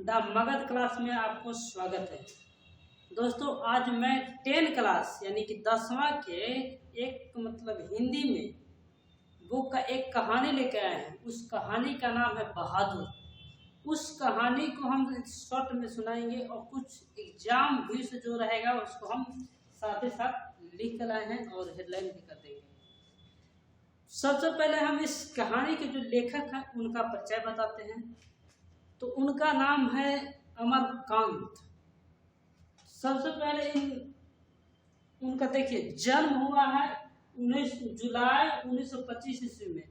The Magadh class में आपको स्वागत है। दोस्तों आज मैं 10 क्लास यानी कि 10वां के एक हिंदी में बुक का एक कहानी लेके आए हैं। उस कहानी का नाम है बहादुर। उस कहानी को हम शॉर्ट में सुनाएंगे और कुछ एग्जाम भी से जो रहेगा उसको हम साथ ही साथ लिख कर लाए हैं और हेडलाइन भी कर देंगे। सबसे पहले हम इस कहानी के जो लेखक हैं उनका परिचय बताते हैं। तो उनका नाम है अमरकांत। सबसे पहले उनका देखिए जन्म हुआ है 19 जुलाई 1925 ईस्वी में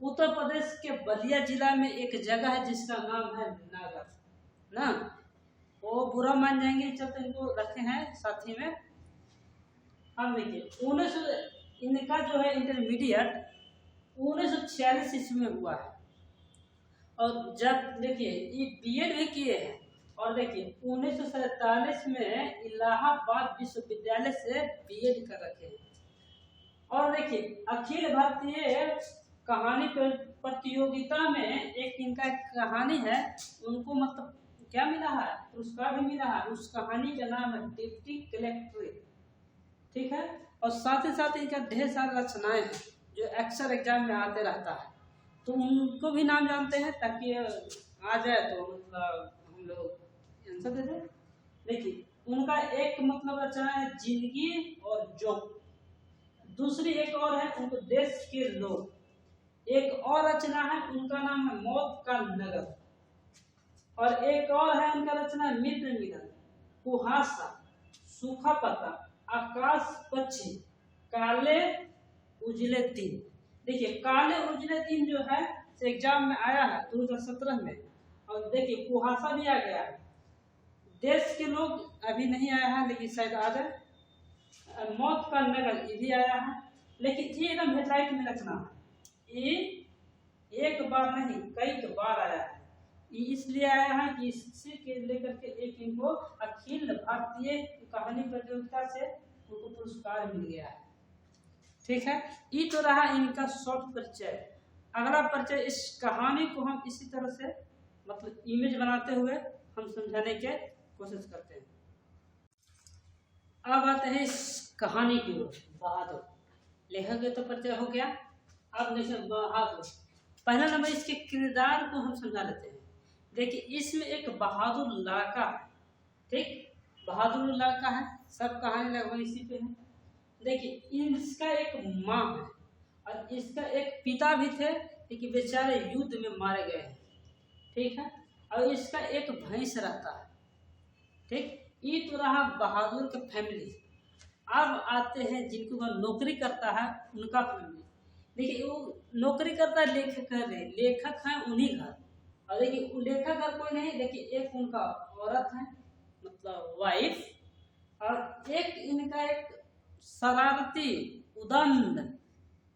उत्तर प्रदेश के बलिया जिला में एक जगह है जिसका नाम है नागर ना। वो बुरा मान जाएंगे, चलते इनको रखे हैं साथी में। अब देखिए इनका जो है इंटरमीडिएट 1946 ईस्वी में हुआ है और जब देखिए ये बीएड भी किए हैं और देखिए 1947 में इलाहाबाद विश्वविद्यालय से बीएड कर रखे हैं। और देखिए अखिल भारतीय कहानी प्रतियोगिता में एक इनका कहानी है, उनको क्या मिला है, पुरस्कार भी मिला है। उस कहानी का नाम है डिप्टी कलेक्टर, ठीक है। और साथ ही साथ इनका ढेर सारी रचनाएं हैं जो अक्सर एग्जाम में आते रहता है, तो उनको भी नाम जानते हैं ताकि आ जाए तो हम लोग आंसर दे दें। देखिए उनका एक रचना है जिंदगी और जोक, दूसरी एक और है उनको देश के लोग, एक और रचना है उनका नाम है मौत का नगर, और एक और है उनका रचना मित्र मिलन, कुहासा, सूखा पत्ता, आकाश पक्षी, काले उजले दिन। देखिए काले उजले दिन जो है एग्जाम में आया है 2017 में, और देखिए कुहासा भी आ गया है। देश के लोग अभी नहीं आया है लेकिन शायद आ जाए। मौत का नगर ये भी आया है, लेकिन ये एकदम हेडलाइन में रखना है, ये एक बार नहीं कई बार आया है। ये इसलिए आया है कि इसी के लेकर के एक इनको अखिल भारतीय कहानी प्रतियोगिता से उनको पुरस्कार मिल गया है, ठीक है। ये तो रहा इनका शॉर्ट परिचय। अगला परिचय, इस कहानी को हम इसी तरह से इमेज बनाते हुए हम समझाने के कोशिश करते हैं। अब आते हैं इस कहानी की ओर। बहादुर लेखक के तो परिचय हो गया। अब देखिए बहादुर, पहला नंबर इसके किरदार को हम समझा लेते हैं। देखिए इसमें एक बहादुर लड़का है, ठीक, बहादुर लड़का है, सब कहानी लगभग इसी पे है। देखिए इसका एक माँ है और इसका एक पिता भी थे लेकिन बेचारे युद्ध में मारे गए हैं, ठीक है। और इसका एक भैंस रहता है, ठीक। ये तो रहा बहादुर का फैमिली। अब आते हैं जिनको वह नौकरी करता है उनका फैमिली। देखिए वो नौकरी करता है, लेखक है उन्हीं घर। और देखिए वो लेखक घर कोई नहीं, देखिए एक उनका औरत है वाइफ, और एक इनका एक शरारती उदंड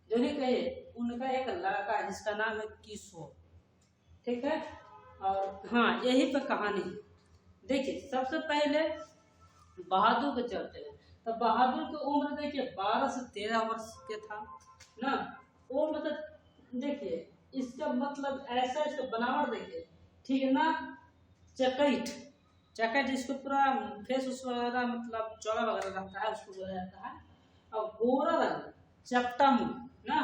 जो भी कहे उनका एक लड़का है जिसका नाम है किशोर, ठीक है। और हाँ यही पर कहानी है। देखिए सबसे पहले बहादुर को चलते हैं। तो बहादुर की उम्र देखिए 12 से 13 वर्ष के था ना। वो देखिए इसका ऐसा, इसका बनावट देखिए, ठीक है ना। चकैट जिसको पूरा फेस उस वगैरह चौड़ा वगैरह रहता है उसको बोला जाता है। और गोरा रंग चपटा मुंह ना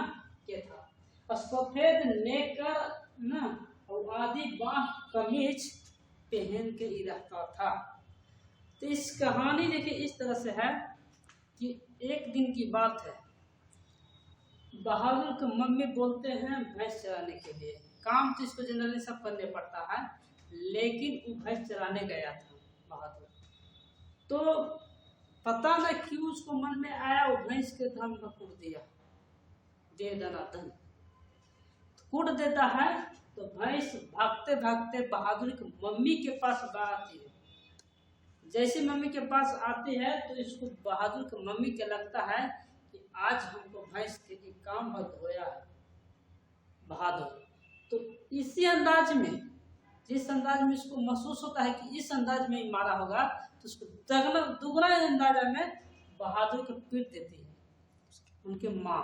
के था, और सफेद नेकर ना, और आदि बाह कमीज पहन के ही रहता था। तो इस कहानी देखिए इस तरह से है कि एक दिन की बात है, बहादुर के मम्मी बोलते हैं भैंस चराने के लिए। काम तो इसको जनरली सब करने पड़ता है, लेकिन वो भैंस चराने गया था बहादुर। तो पता न क्यों उसको मन में आया, वो भैंस के धन का कूट दिया, दे दनादन कूट देता है। तो भैंस भागते भागते बहादुर की मम्मी के पास आती है। जैसे मम्मी के पास आती है तो इसको बहादुर की मम्मी के लगता है कि आज हमको भैंस के काम पर धोया है बहादुर। तो इसी अंदाज में, जिस अंदाज में इसको महसूस होता है कि इस अंदाज में मारा होगा, तो उसको दुगना अंदाजा में बहादुर को पीट देती है उनके माँ।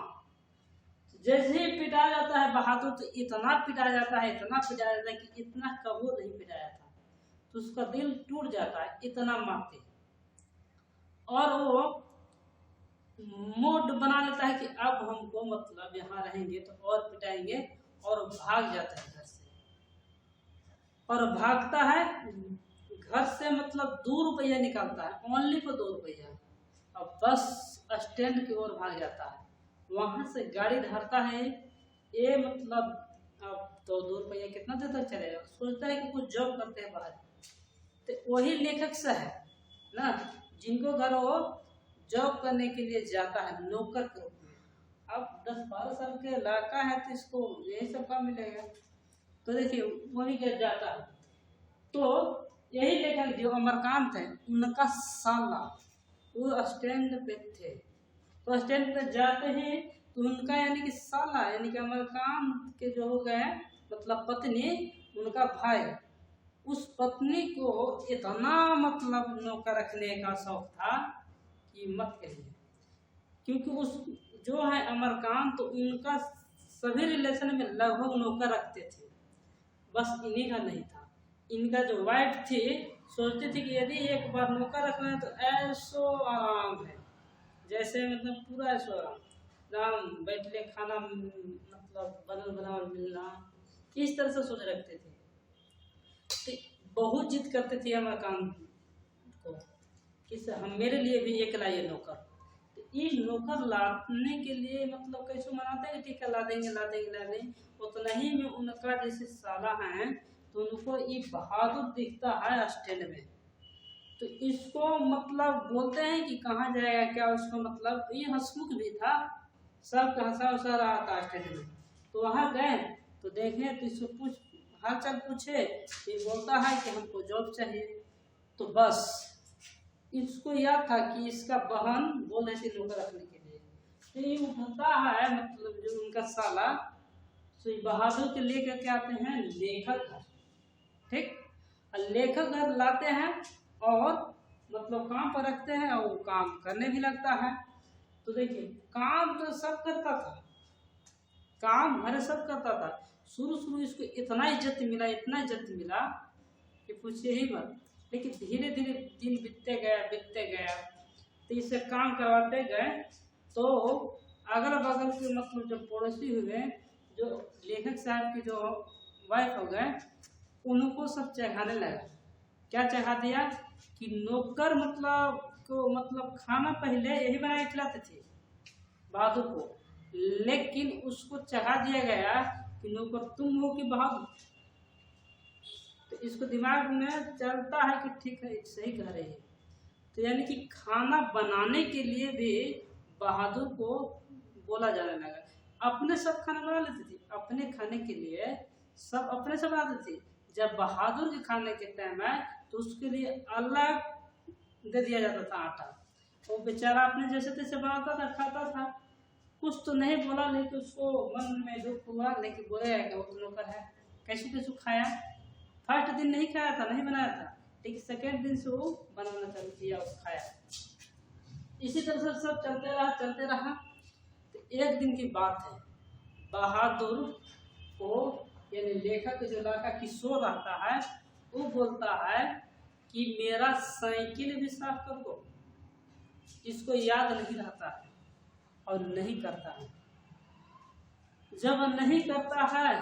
जैसे ही पिटाया जाता है बहादुर, तो इतना पिटाया जाता है कि इतना कबू नहीं पिटाया था। तो उसका दिल टूट जाता है, इतना मारते। और वो मूड बना लेता है कि अब हमको मतलब यहाँ रहेंगे तो और पिटाएंगे, और भाग जाता है घर से। और भागता है घर से, मतलब 2 रुपया निकालता है, ओनली फॉर 2 रुपया, और बस स्टैंड की ओर भाग जाता है। वहां से गाड़ी धरता है, ये मतलब अब तो 2 रुपया कितना देर तक चलेगा, सोचता है कि कुछ जॉब करते हैं बाहर। तो वही लेखक से है ना, जिनको घर वो जॉब करने के लिए जाता है नौकर के रूप में। अब 10-12 साल के लड़का है तो इसको यही सब काम मिलेगा। तो देखिए वही क्या जाता है। तो यही लेखक जो अमरकांत है, उनका साला वो स्टैंड पे थे। तो स्टैंड पे जाते हैं तो उनका यानी कि साला यानी कि अमरकांत के जो हो गए मतलब पत्नी, उनका भाई, उस पत्नी को इतना मतलब नौकर रखने का शौक था कि मत कहिए। क्योंकि उस जो है अमरकांत, तो उनका सभी रिलेशन में लगभग नौकर रखते थे, बस इन्हीं का नहीं था। इनका जो वाइफ थी सोचती थी कि यदि एक बार नौकर रखना है तो ऐसो आराम है, जैसे मतलब पूरा ऐसो आराम बैठ ले खाना मतलब बनल बनावल मिलना, इस तरह से सोच रखते थे। तो बहुत जिद करते थे अमरकांत को कि हम मेरे लिए भी एक लाइए नौकर। तो ये नौकर लाने के लिए मतलब कैसे मनाते हैं, ठीक है ला देंगे ला देंगे ला देंगे। उतना ही में उनका जैसे साला है तो उनको ये बहादुर दिखता है स्टैंड में। तो इसको मतलब बोलते हैं कि कहाँ जाएगा क्या, उसको मतलब ये हंसमुख भी था, सब हंसा उसा रहा था स्टैंड में। तो वहाँ गए तो देखे तो इसको पूछ हाल चाल पूछे, ये बोलता है कि हमको जॉब चाहिए। तो बस इसको याद था कि इसका बहन बोल रही थी नौकर रखने के लिए। तो ये उठता है मतलब जो उनका साला, तो बहादुर के लेकर के आते हैं लेखक घर, ठीक। लेखक घर लाते हैं और मतलब काम पर रखते हैं, और वो काम करने भी लगता है। तो देखिए काम तो सब करता था, काम हर सब करता था। शुरू इसको इतना इज्जत मिला, इतना इज्जत मिला कि पूछिए ही मत। लेकिन धीरे धीरे दिन बीतते गया तो इससे काम करवाते गए। तो अगल बगल के मतलब जो पड़ोसी हुए, जो लेखक साहब की जो वाइफ हो गए, उनको सब चढ़ाने लगा। क्या चढ़ा दिया कि नौकर मतलब को मतलब खाना पहले यही बना के खिलाते थे बहादुर को, लेकिन उसको चढ़ा दिया गया कि नौकर तुम हो कि बहादुर। तो इसको दिमाग में चलता है कि ठीक है सही कह रही है। तो यानी कि खाना बनाने के लिए भी बहादुर को बोला जाने लगा। अपने सब खाना बना लेती थी, अपने खाने के लिए सब अपने से बनाते थे। जब बहादुर के खाने के टाइम आए तो उसके लिए अलग दे दिया जाता था आटा। वो बेचारा अपने जैसे तैसे बनाता था, खाता था। कुछ तो नहीं बोला, लेकिन उसको मन में दुख हुआ, लेकिन बोलेगा कि वो तो नौकर है, कैसे कैसे खाया। फर्स्ट दिन नहीं खाया था, नहीं बनाया था, लेकिन सेकेंड दिन से वो बनाना चालू किया और खाया। इसी तरह से सब चलते रहा। तो एक दिन की बात है, बहादुर को यानी लेखक जो लड़का किशोर रहता है, वो बोलता है कि मेरा साइकिल भी साफ कर दो। इसको याद नहीं रहता है और नहीं करता है। जब नहीं करता है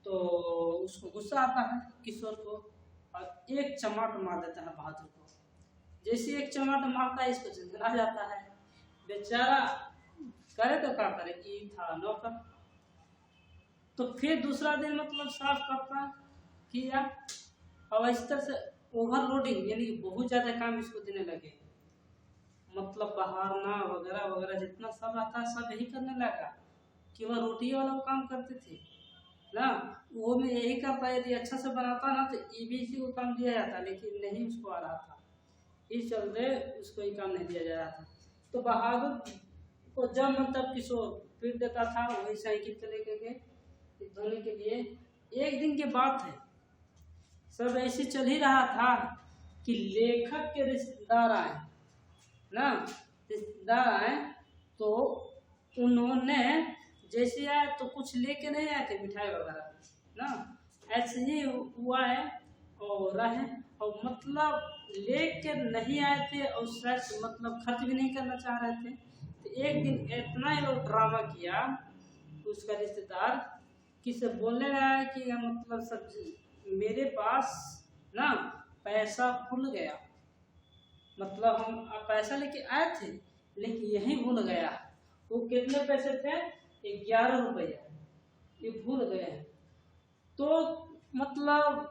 तो उसको गुस्सा आता है किशोर को, और एक चमाट मार देता है बहादुर को। जैसे एक चमाट मारता है, इसको झंझना जाता है। बेचारा करे तो क्या करे, ये था नौकर। तो फिर दूसरा दिन मतलब साफ करता किया, और इस तरह से ओवरलोडिंग यानी बहुत ज़्यादा काम इसको देने लगे। मतलब बहारना वगैरह वगैरह जितना सब आता है सब यही करने लगा। केवल रोटी वाला वो काम करते थे ना, वो में यही करता। यदि अच्छा से बनाता ना तो ये भी इसी को काम दिया जाता, लेकिन नहीं उसको आ रहा था, इस चलते उसको ये काम नहीं दिया जा रहा था। तो बहादुर को जब मतलब किशोर पीट देता था, वही साइकिल पे लेके गए धोने के लिए। एक दिन की बात है, सब ऐसे चल ही रहा था कि लेखक के रिश्तेदार आए ना, रिश्तेदार आए तो उन्होंने जैसे आए तो कुछ लेके नहीं आए थे मिठाई वगैरह ना, ऐसे ही हुआ है। और और रहे, और मतलब लेके नहीं आए थे और शायद मतलब खर्च भी नहीं करना चाह रहे थे। तो एक दिन इतना ये लोग ड्रामा किया, उसका रिश्तेदार किसे बोलने लगा कि मतलब सब्जी मेरे पास ना पैसा भूल गया, मतलब हम पैसा लेके आए थे लेकिन यही भूल गया। वो कितने पैसे थे? 11 रुपया, ये भूल गए हैं। तो मतलब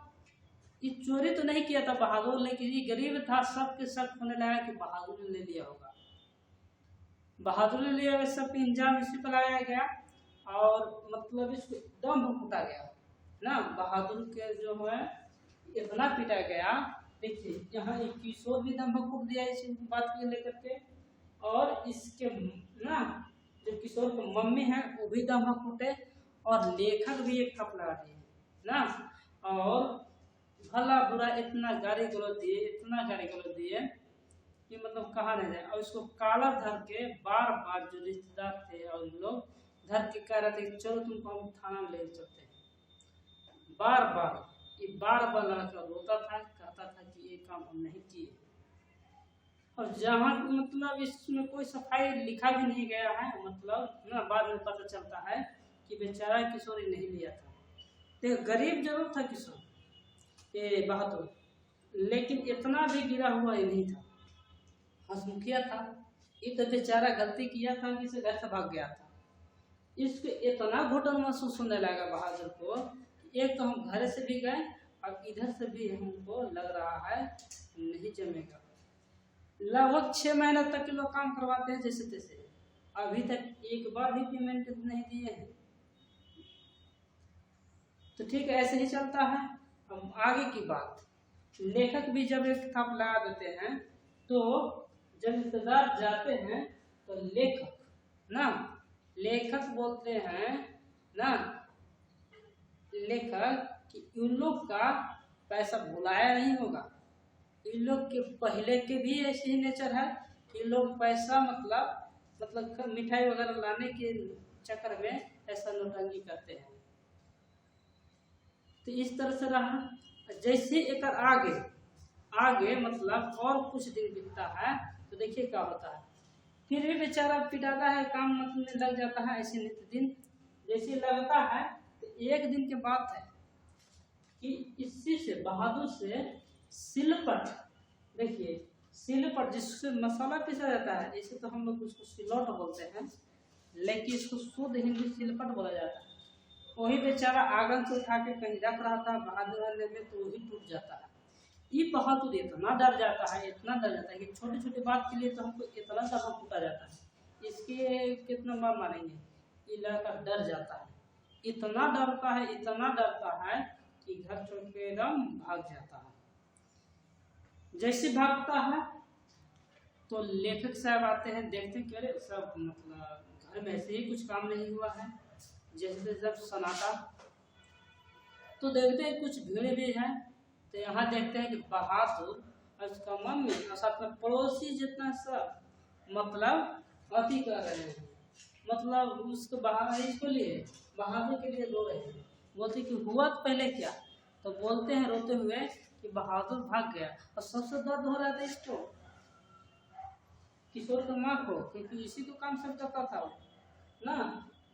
ये चोरी तो नहीं किया था बहादुर, लेकिन ये गरीब था, सबके शक होने लगा कि बहादुर ने ले लिया होगा, बहादुर ने लिया। सब इंजाम इसी पर लगाया गया और मतलब इसको दम फूटा गया ना। बहादुर के जो है इतना पीटा गया। देखिए यहाँ एक किशोर भी दम फूट दिया इस बात को लेकर के, और इसके ना जो किशोर की मम्मी है वो भी दम फूटे, और लेखक भी एक थप लगा दिए ना। और भला बुरा इतना गाली गलौज दिए, इतना गाली गलौज दिए कि मतलब कहा नहीं जाए। और इसको काला धर के बार बार जो रिश्तेदार थे और लोग धर के कह रहे थे कि चलो तुमको हम थाना में ले चलते हैं। बार बार लड़का रोता था, कहता था कि ये काम हम नहीं किए। और जहाँ मतलब इसमें कोई सफाई लिखा भी नहीं गया है, मतलब ना बाद में पता चलता है कि बेचारा किशोर नहीं लिया था। तो गरीब जरूर था किशोर ये बहादुर, लेकिन इतना भी गिरा हुआ ही नहीं था, हंसमुखिया था। ये तो बेचारा गलती किया था कि इसे घर से भाग गया था। इसको इतना घुटन महसूस होने लगा बहादुर को, एक तो हम घर से भी गए और इधर से भी हमको लग रहा है नहीं जमेगा। लगभग 6 महीना तक लोग काम करवाते हैं जैसे तैसे, अभी तक एक बार भी पेमेंट नहीं दिए हैं। तो ठीक है, ऐसे ही चलता है। हम आगे की बात, लेखक भी जब एक थप लगा देते हैं तो जब रिश्तेदार जाते हैं तो लेखक बोलते हैं ना, लेखक कि इन लोग का पैसा भुलाया नहीं होगा। इन लोग के पहले के भी ऐसे ही नेचर है कि लोग पैसा मतलब मिठाई वगैरह लाने के चक्कर में ऐसा नौटंकी करते हैं। तो इस तरह से रहा। जैसे एक आगे मतलब और कुछ दिन बीतता है तो देखिए क्या होता है। फिर भी बेचारा पिटाता है, काम मतलब लग जाता है ऐसे नित्य दिन। जैसे लगता है तो एक दिन की बात है कि इसी से बहादुर से सिलपट, देखिए सिलपट जिससे मसाला पीसा जाता है, इसे तो हम लोग उसको सिलौट बोलते हैं, लेकिन इसको शुद्ध हिंदी सिलपट बोला जाता है। वही बेचारा आंगन से उठा के कहीं रख रहा था बहादुर वाले में, तो वही टूट जाता है। ये बहादुर इतना डर जाता है, इतना डर जाता है कि छोटी छोटी बात के लिए तो हमको इतना दफा फूटा जाता है। इसके कितना बार मारेंगे, ये लड़का डर जाता है, इतना डरता है कि घर छोड़ के एकदम भाग जाता है। जैसे भागता है तो लेखक साहब आते हैं, देखते कि अरे सब मतलब घर में ऐसे ही कुछ काम नहीं हुआ है, जैसे जब सन्नाटा। तो देखते हैं कुछ भीड़ भी है। तो यहाँ देखते हैं कि बहादुर और उसका मम्मी और साथ में पड़ोसी जितना सब मतलब अति कर रहे हैं, मतलब उसको बहादुर के लिए रो रहे हैं। बोलते कि हुआ तो पहले क्या, तो बोलते हैं रोते हुए कि बहादुर भाग गया। और सबसे दर्द हो रहा था इसको, किशोर की माँ को, क्योंकि इसी को काम सब करता था ना,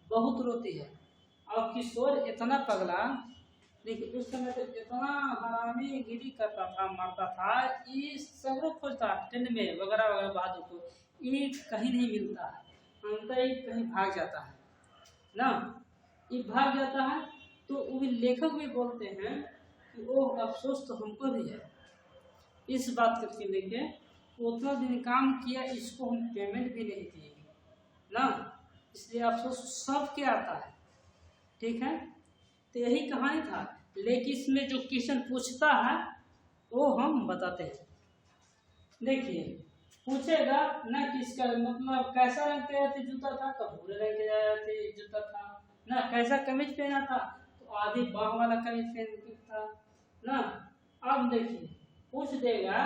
बहुत रोती है। और किशोर इतना पगला, लेकिन उस समय तो इतना हरामी गिरी करता था, मारता था, ये सब खोजता टेंट में वगैरह वगैरह बहादुर को, ये कहीं नहीं मिलता है, अंतर ही कहीं भाग जाता है ना, ये भाग जाता है। तो वो भी लेखक भी बोलते हैं कि वो अफसोस तो हमको भी है इस बात करके लेके, उतना दिन काम किया, इसको हम पेमेंट भी नहीं दिए ना, इसलिए अफसोस सबके आता है। ठीक है, तो यही कहानी था। लेकिन इसमें जो क्वेश्चन पूछता है वो हम बताते हैं। देखिए पूछेगा ना किसका मतलब कैसा रंग के जूता था, तो भूरे रंग के जूता था ना, कैसा कमीज पहना था, तो आधी बाह वाला कमीज पहन था ना। अब देखिए पूछ देगा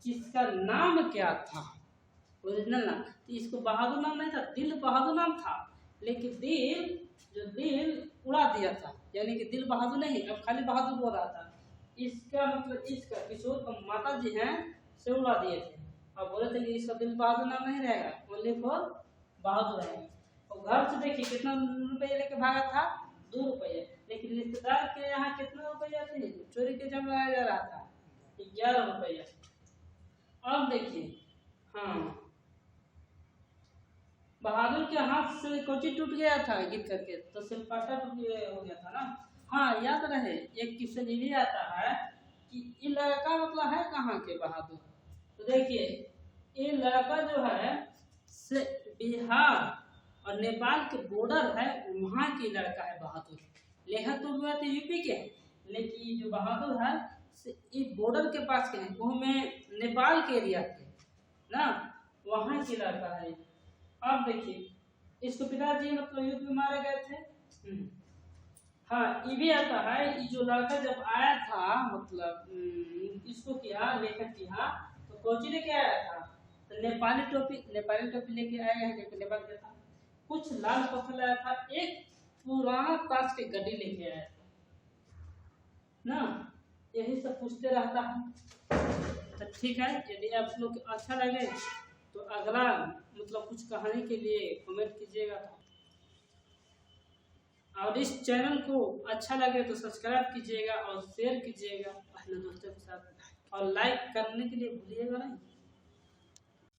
जिसका नाम क्या था, ओरिजिनल नाम। तो इसको बहादुर नाम नहीं था, दिल बहादुर नाम था, लेकिन दिल उड़ा दिया था, यानी कि दिल बहादुर नहीं, अब खाली बहादुर बोल रहा था। इसका मतलब इसका किशोर का माता जी हैं से उड़ा दिए थे और बोले थे कि इसका दिल बहादुर नाम नहीं रहेगा, ओनली फॉर बहादुर रहेगा। और घर से देखिए कितना रुपये लेके भागा था, 2 रुपये, लेकिन रिश्तेदार के यहाँ कितना रुपया थे, चोरी के जम लगाया जा रहा था 11 रुपया। अब देखिए, हाँ, बहादुर के हाथ से कोची टूट गया था गिर करके, तो सिलपाटा टूट हो गया था ना। हाँ, याद रहे, एक किस्सा ये भी आता है कि ये लड़का मतलब है कहाँ के बहादुर। तो देखिए, ये लड़का जो है से बिहार और नेपाल के बॉर्डर है, वहाँ की लड़का है बहादुर। लेहा तो हुआ तो यूपी के, लेकिन जो बहादुर है ये बॉर्डर के पास के हैं, वो में नेपाल के एरिया के ना, वहाँ की लड़का है। अब देखिए, इसको पिताजी मतलब युद्ध में मारे गए थे। हाँ, ये भी आता है, ये जो लड़का जब आया था मतलब इसको किया लेखक किया, तो कोची लेके आया था, तो नेपाली टोपी लेके आया है, क्योंकि नेपाल का था। कुछ लाल पत्थर लाया था, एक पुराना ताश के गड्डी लेके आया था ना। यही सब पूछते रहता है। तो ठीक है, यदि आप लोग अच्छा लगे तो अगला मतलब कुछ कहानी के लिए कमेंट कीजिएगा, और इस चैनल को अच्छा लगे तो सब्सक्राइब कीजिएगा और शेयर कीजिएगा अपने दोस्तों के साथ, और लाइक करने के लिए भूलिएगा नहीं।